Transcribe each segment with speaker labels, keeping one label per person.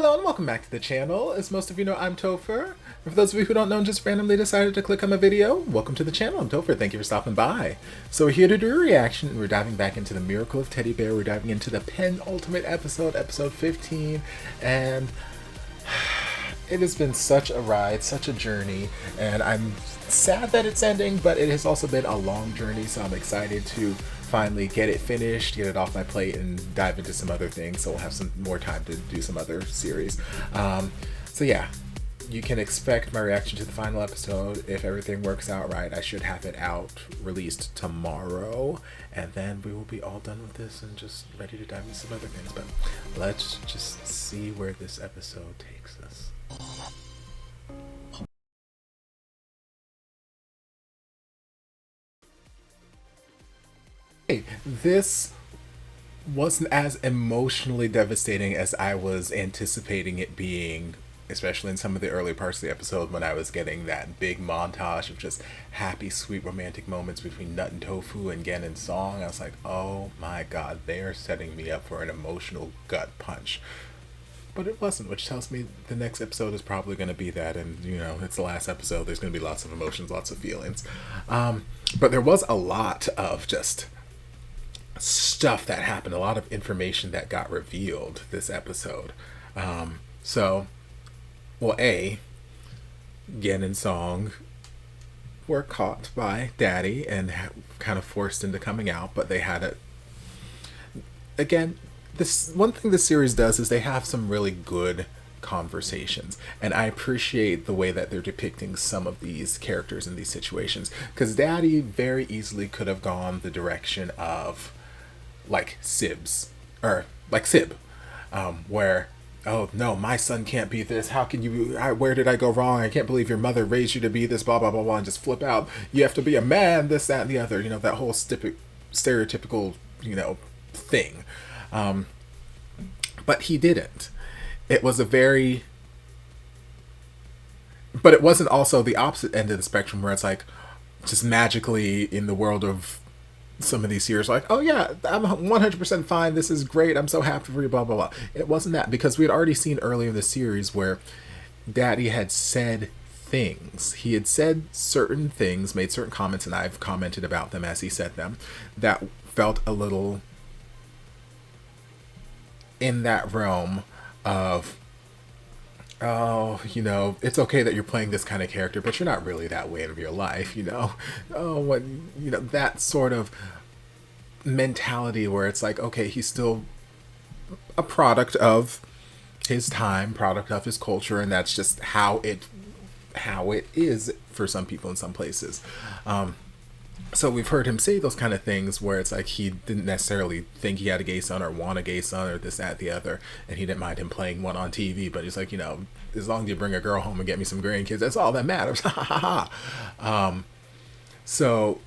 Speaker 1: Hello and welcome back to the channel. As most of you know, I'm Topher. And for those of you who don't know and just randomly decided to click on my video, welcome to the channel. I'm Topher. Thank you for stopping by. So we're here to do a reaction, and we're diving back into the Miracle of Teddy Bear. We're diving into the penultimate episode, episode 15, and it has been such a ride, such a journey, and I'm sad that it's ending, but it has also been a long journey, so I'm excited to finally get it finished, get it off my plate, and dive into some other things, so we'll have some more time to do some other series. So yeah, you can expect my reaction to the final episode. If everything works out right, I should have it out, released tomorrow, and then we will be all done with this and just ready to dive into some other things. But let's just see where this episode takes us. This wasn't as emotionally devastating as I was anticipating it being, especially in some of the early parts of the episode when I was getting that big montage of just happy, sweet, romantic moments between Nut and Tofu and Gen and Song. I was like, oh my god, they are setting me up for an emotional gut punch. But it wasn't, which tells me the next episode is probably going to be that, and you know, it's the last episode. There's going to be lots of emotions, lots of feelings. But there was a lot of just stuff that happened, a lot of information that got revealed this episode. So, well, Gen and Song were caught by Daddy and kind of forced into coming out, but they had a, again, this one thing this series does is they have some really good conversations, and I appreciate the way that they're depicting some of these characters in these situations, because Daddy very easily could have gone the direction of like Sibs, or like Sib, where, oh no, my son can't be this, how can you, where did I go wrong, I can't believe your mother raised you to be this, blah blah blah blah, and just flip out, you have to be a man, this, that, and the other, you know, that whole stereotypical, you know, thing. But he didn't. It was a very, but it wasn't also the opposite end of the spectrum where it's like just magically in the world of some of these series, like, oh yeah, I'm 100% fine, this is great, I'm so happy for you, blah blah blah. It wasn't that, because we had already seen earlier in the series where Daddy had said things. He had said certain things, made certain comments, and I've commented about them as he said them, that felt a little in that realm of, oh, you know, it's okay that you're playing this kind of character, but you're not really that way in real life, you know? Oh, what, you know, that sort of mentality where it's like, okay, he's still a product of his time, product of his culture, and that's just how it is for some people in some places. So we've heard him say those kind of things where it's like he didn't necessarily think he had a gay son or want a gay son or this, that, the other, and he didn't mind him playing one on TV, but he's like, you know, as long as you bring a girl home and get me some grandkids, that's all that matters. So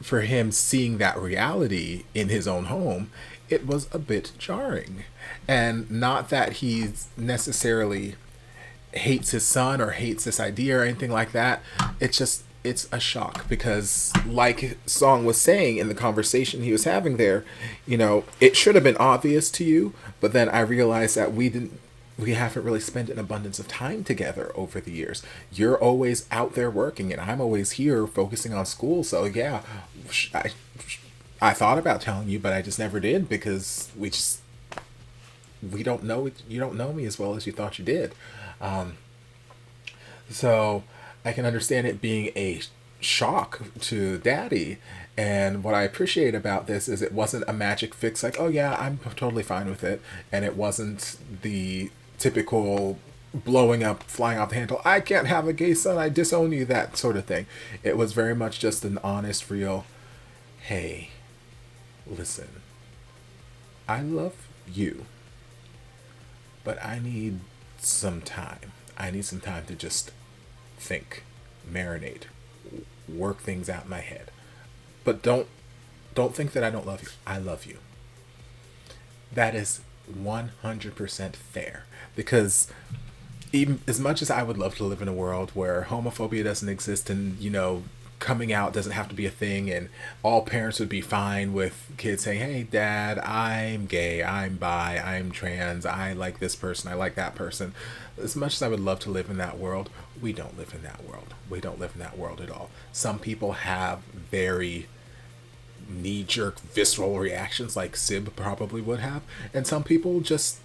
Speaker 1: for him seeing that reality in his own home, it was a bit jarring. And not that he's necessarily hates his son or hates this idea or anything like that. It's just, it's a shock, because like Song was saying in the conversation he was having there, you know, it should have been obvious to you, but then I realized that we haven't really spent an abundance of time together over the years. You're always out there working and I'm always here focusing on school. So yeah, I thought about telling you, but I just never did, because we don't know, you don't know me as well as you thought you did. So I can understand it being a shock to Daddy, and what I appreciate about this is it wasn't a magic fix like, oh yeah, I'm totally fine with it, and it wasn't the typical blowing up, flying off the handle, I can't have a gay son, I disown you, that sort of thing. It was very much just an honest, real, hey, listen, I love you, but I need some time. I need some time to just think, marinate, work things out in my head. But don't think that I don't love you. I love you. That is 100% fair, because even as much as I would love to live in a world where homophobia doesn't exist and, you know, coming out doesn't have to be a thing, and all parents would be fine with kids saying, hey dad, I'm gay, I'm bi, I'm trans, I like this person, I like that person. As much as I would love to live in that world, we don't live in that world. We don't live in that world at all. Some people have very knee-jerk visceral reactions like Sib probably would have, and some people just,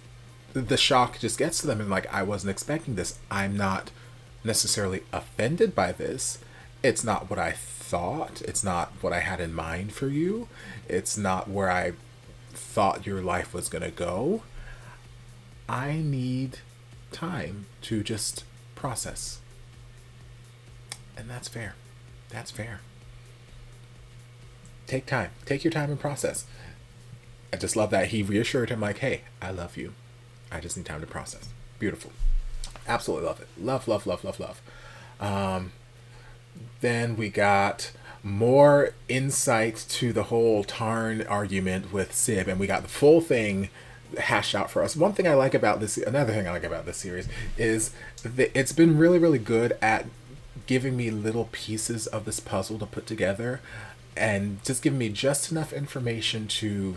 Speaker 1: the shock just gets to them and like, I wasn't expecting this. I'm not necessarily offended by this. It's not what I thought. It's not what I had in mind for you. It's not where I thought your life was going to go. I need time to just process. And that's fair. That's fair. Take time. Take your time and process. I just love that he reassured him like, hey, I love you. I just need time to process. Beautiful. Absolutely love it. Love, love, love, love, love. Then we got more insight to the whole Tarn argument with Sib, and we got the full thing hashed out for us. One thing I like about this, another thing I like about this series is that it's been really, really good at giving me little pieces of this puzzle to put together and just giving me just enough information to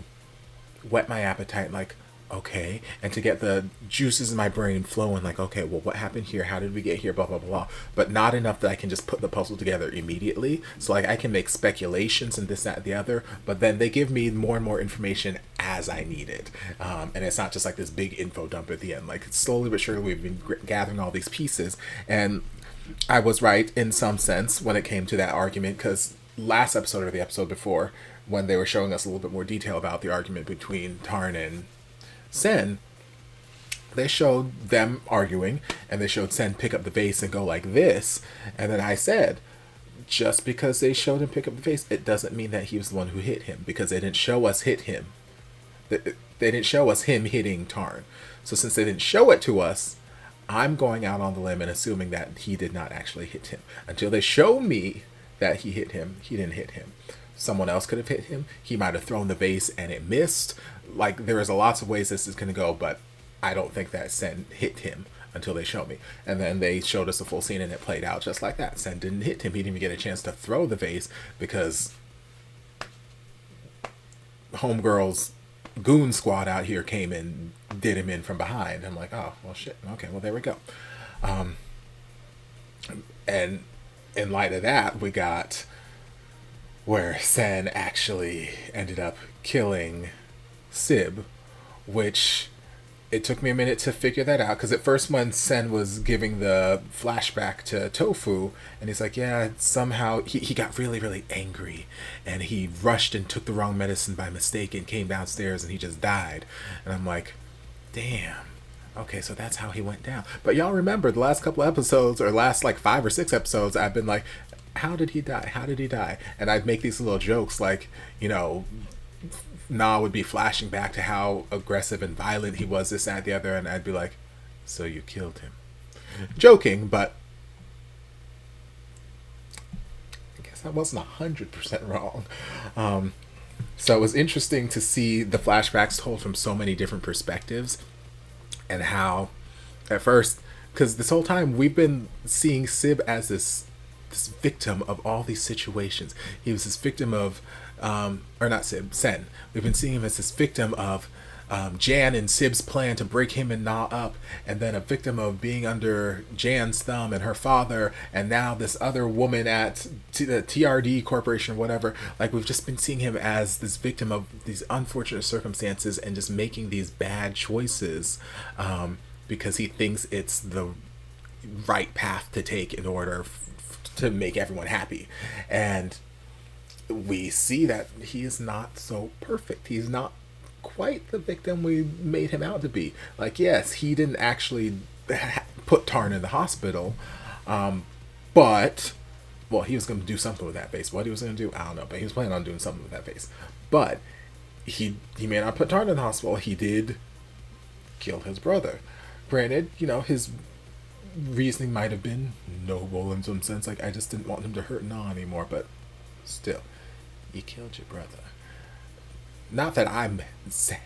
Speaker 1: whet my appetite, like, okay, and to get the juices in my brain flowing, like, okay, well, what happened here? How did we get here? Blah, blah, blah. But not enough that I can just put the puzzle together immediately. So, like, I can make speculations and this, that, and the other, but then they give me more and more information as I need it. And it's not just like this big info dump at the end. Like, slowly but surely we've been gathering all these pieces. And I was right in some sense when it came to that argument, because last episode or the episode before, when they were showing us a little bit more detail about the argument between Tarn and Sen, they showed them arguing, and they showed Sen pick up the vase and go like this, and then I said, just because they showed him pick up the vase, it doesn't mean that he was the one who hit him, because they didn't show us hit him. They didn't show us him hitting Tarn. So since they didn't show it to us, I'm going out on the limb and assuming that he did not actually hit him. Until they show me that he hit him, he didn't hit him. Someone else could have hit him. He might have thrown the vase and it missed. Like, there is lots of ways this is going to go, but I don't think that Sen hit him until they show me. And then they showed us the full scene and it played out just like that. Sen didn't hit him. He didn't even get a chance to throw the vase because Homegirl's goon squad out here came and did him in from behind. I'm like, oh, well, shit. Okay, well, there we go. And in light of that, we got where Sen actually ended up killing Sib, which it took me a minute to figure that out, because at first when Sen was giving the flashback to Tofu, and he's like, yeah, somehow he got really, really angry, and he rushed and took the wrong medicine by mistake and came downstairs and he just died. And I'm like, damn. Okay, so that's how he went down. But y'all remember the last couple episodes, or last like 5 or 6 episodes, I've been like, how did he die? How did he die? And I'd make these little jokes like, you know, Na would be flashing back to how aggressive and violent he was, this, that, the other, and I'd be like, so you killed him. Joking, but I guess I wasn't 100% wrong. So it was interesting to see the flashbacks told from so many different perspectives, and how, at first, because this whole time we've been seeing Sib as this victim of all these situations. He was this victim of, or not Sib, Sen. We've been seeing him as this victim of Jan and Sib's plan to break him and Na up, and then a victim of being under Jan's thumb and her father, and now this other woman at the TRD Corporation or whatever. Like, we've just been seeing him as this victim of these unfortunate circumstances and just making these bad choices because he thinks it's the right path to take in order to make everyone happy. And we see that he is not so perfect. He's not quite the victim we made him out to be. Like, yes, he didn't actually put Tarn in the hospital, but, well, he was going to do something with that base. What he was going to do, I don't know, but he was planning on doing something with that base. But he may not put Tarn in the hospital. He did kill his brother. Granted, you know, his reasoning might have been noble in some sense, like, I just didn't want him to hurt Na anymore, but still, you killed your brother. not that I'm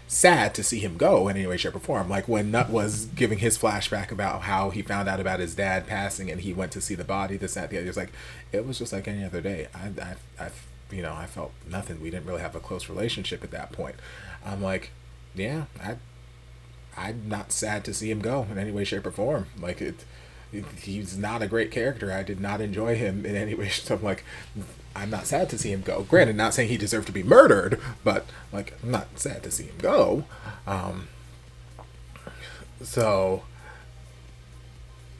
Speaker 1: sad to see him go in any way, shape, or form. Like when Nut was giving his flashback about how he found out about his dad passing and he went to see the body, this, that, the other. It was like, it was just like any other day. I felt nothing. We didn't really have a close relationship at that point. I'm like, yeah, I'm not sad to see him go in any way, shape, or form. Like he's not a great character. I did not enjoy him in any way. So I'm like, I'm not sad to see him go. Granted, not saying he deserved to be murdered, but like, I'm not sad to see him go. So,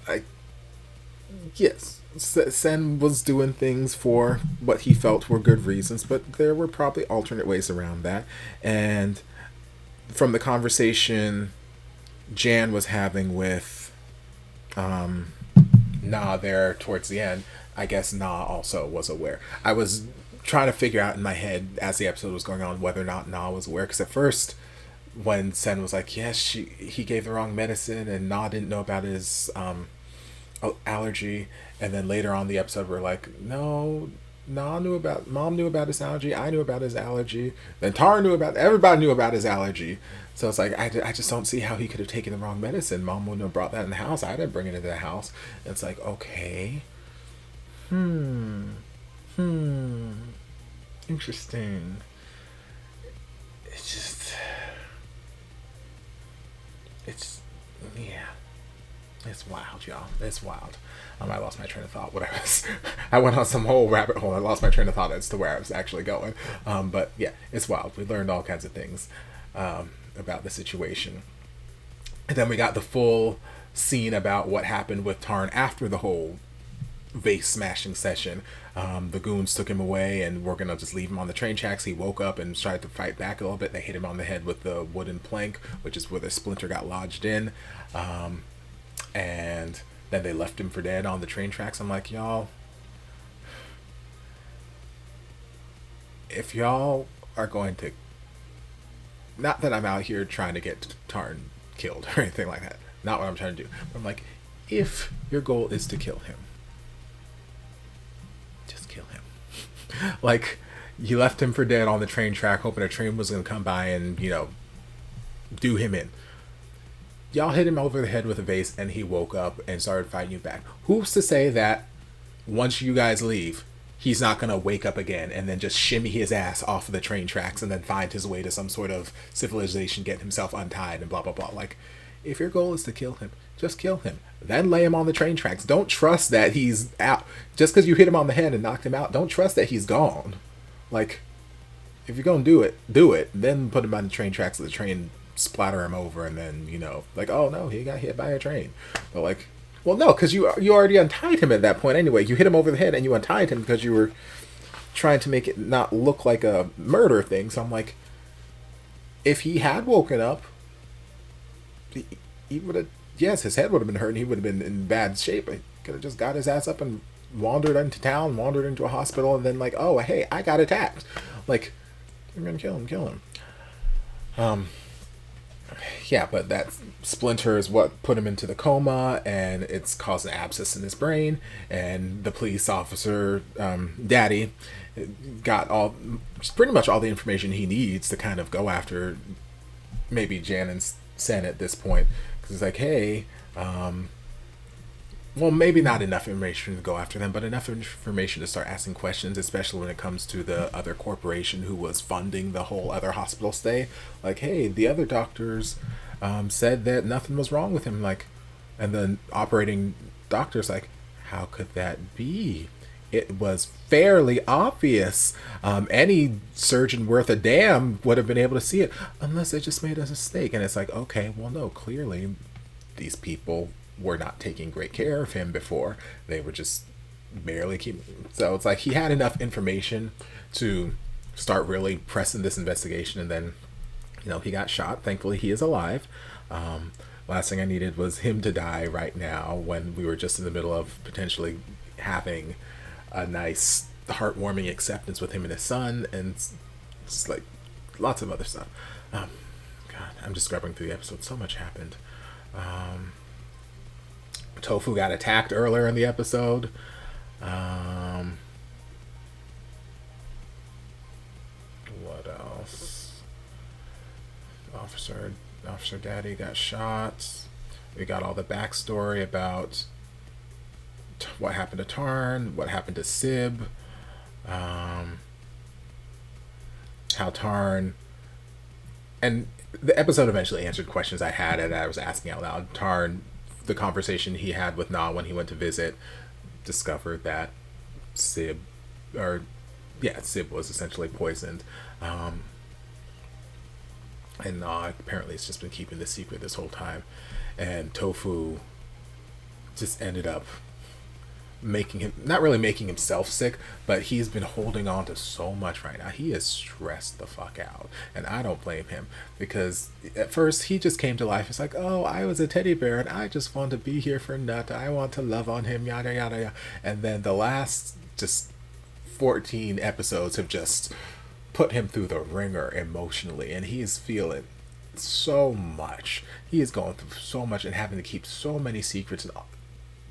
Speaker 1: I yes, Sen was doing things for what he felt were good reasons, but there were probably alternate ways around that. And from the conversation Jan was having with Na there towards the end, I guess Na also was aware. I was trying to figure out in my head as the episode was going on whether or not Na was aware, because at first when Sen was like, yes, he gave the wrong medicine, and Na didn't know about his allergy, and then later on the episode we're like, no, Mom knew about his allergy, I knew about his allergy, then everybody knew about his allergy. So it's like, I just don't see how he could have taken the wrong medicine. Mom wouldn't have brought that in the house. I didn't bring it into the house. And it's like, okay. Interesting. Yeah. It's wild, y'all. It's wild. I lost my train of thought. I went on some whole rabbit hole. I lost my train of thought as to where I was actually going. But yeah, it's wild. We learned all kinds of things about the situation. And then we got the full scene about what happened with Tarn after the whole vase smashing session. The goons took him away and were gonna just leave him on the train tracks. He woke up and tried to fight back a little bit. They hit him on the head with the wooden plank, which is where the splinter got lodged in. And then they left him for dead on the train tracks. I'm like, y'all, if y'all are going to, not that I'm out here trying to get Tarn killed or anything like that, not what I'm trying to do, but I'm like, if your goal is to kill him, just kill him. Like, you left him for dead on the train track hoping a train was going to come by and, do him in. Y'all hit him over the head with a vase and he woke up and started fighting you back. Who's to say that once you guys leave, he's not going to wake up again and then just shimmy his ass off of the train tracks and then find his way to some sort of civilization, get himself untied and blah, blah, blah. Like, if your goal is to kill him, just kill him. Then lay him on the train tracks. Don't trust that he's out. Just because you hit him on the head and knocked him out, don't trust that he's gone. Like, if you're going to do it, do it. Then put him on the train tracks so the train splatter him over, and then like, oh no, he got hit by a train. But like, well, no, because you already untied him at that point anyway. You hit him over the head and you untied him because you were trying to make it not look like a murder thing. So I'm like, if he had woken up, he would have, yes, his head would have been hurt and he would have been in bad shape. He could have just got his ass up and wandered into town, wandered into a hospital, and then like, oh hey, I got attacked. Like, I'm gonna kill him. Yeah, but that splinter is what put him into the coma, and it's caused an abscess in his brain. And the police officer, Daddy, got pretty much all the information he needs to kind of go after maybe Jan and Sen at this point. Because it's like, hey, well, maybe not enough information to go after them, but enough information to start asking questions, especially when it comes to the other corporation who was funding the whole other hospital stay. Like, hey, the other doctors said that nothing was wrong with him. Like, and the operating doctor's like, how could that be? It was fairly obvious. Any surgeon worth a damn would have been able to see it, unless they just made a mistake. And it's like, okay, well, no, clearly these people were not taking great care of him before. They were just barely keeping. So it's like he had enough information to start really pressing this investigation, and then he got shot. Thankfully he is alive. Last thing I needed was him to die right now when we were just in the middle of potentially having a nice heartwarming acceptance with him and his son, and just like lots of other stuff. God, I'm just scrubbing through the episode. So much happened. Tofu got attacked earlier in the episode. What else? Officer Daddy got shot. We got all the backstory about what happened to Tarn, what happened to Sib, how Tarn, and the episode eventually answered questions I had and I was asking out loud. Tarn, the conversation he had with Na when he went to visit, discovered that Sib was essentially poisoned. And Na apparently has just been keeping this secret this whole time. And Tofu just ended up not really making himself sick, but he's been holding on to so much right now. He is stressed the fuck out. And I don't blame him, because at first he just came to life. It's like, oh, I was a teddy bear and I just want to be here for Nut. I want to love on him, yada, yada, yada. And then the last just 14 episodes have just put him through the ringer emotionally, and he is feeling so much. He is going through so much and having to keep so many secrets. And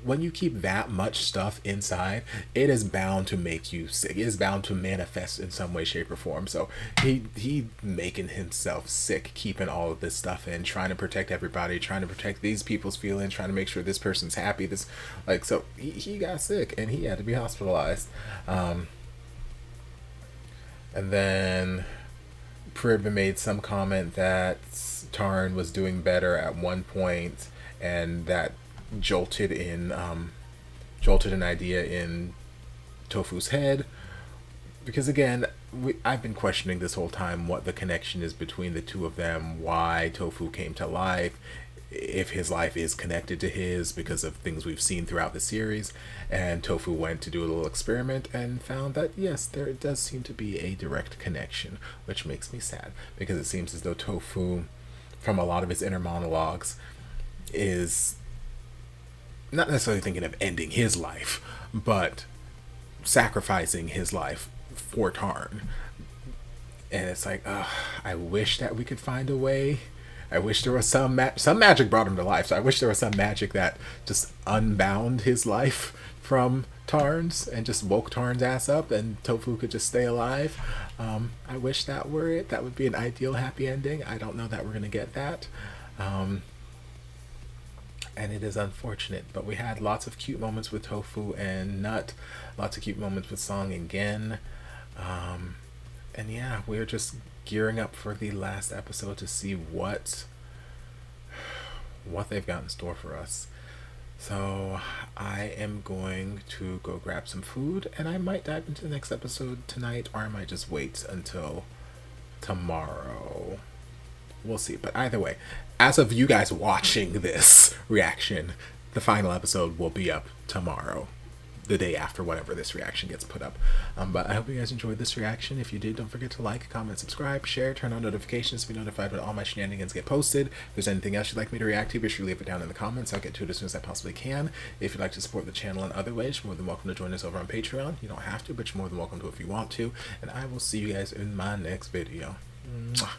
Speaker 1: when you keep that much stuff inside, it is bound to make you sick. It is bound to manifest in some way, shape, or form. So he making himself sick, keeping all of this stuff in, trying to protect everybody, trying to protect these people's feelings, trying to make sure this person's happy. So he got sick and he had to be hospitalized. And then Prib made some comment that Tarn was doing better at one point, and that jolted an idea in Tofu's head. Because again, I've been questioning this whole time what the connection is between the two of them, why Tofu came to life, if his life is connected to his because of things we've seen throughout the series. And Tofu went to do a little experiment and found that yes, there does seem to be a direct connection, which makes me sad, because it seems as though Tofu, from a lot of his inner monologues, is not necessarily thinking of ending his life, but sacrificing his life for Tarn. And it's like, I wish that we could find a way. I wish there was some magic brought him to life. So I wish there was some magic that just unbound his life from Tarn's and just woke Tarn's ass up and Tofu could just stay alive. I wish that were it. That would be an ideal happy ending. I don't know that we're going to get that. And it is unfortunate, but we had lots of cute moments with Tofu and Nut, lots of cute moments with Song and Gen. And yeah, we're just gearing up for the last episode to see what they've got in store for us. So I am going to go grab some food, and I might dive into the next episode tonight, or I might just wait until tomorrow. We'll see. But either way, as of you guys watching this reaction, the final episode will be up tomorrow, the day after whenever this reaction gets put up. But I hope you guys enjoyed this reaction. If you did, don't forget to like, comment, subscribe, share, turn on notifications to be notified when all my shenanigans get posted. If there's anything else you'd like me to react to, be sure to leave it down in the comments. I'll get to it as soon as I possibly can. If you'd like to support the channel in other ways, you're more than welcome to join us over on Patreon. You don't have to, but you're more than welcome to if you want to. And I will see you guys in my next video. Mwah.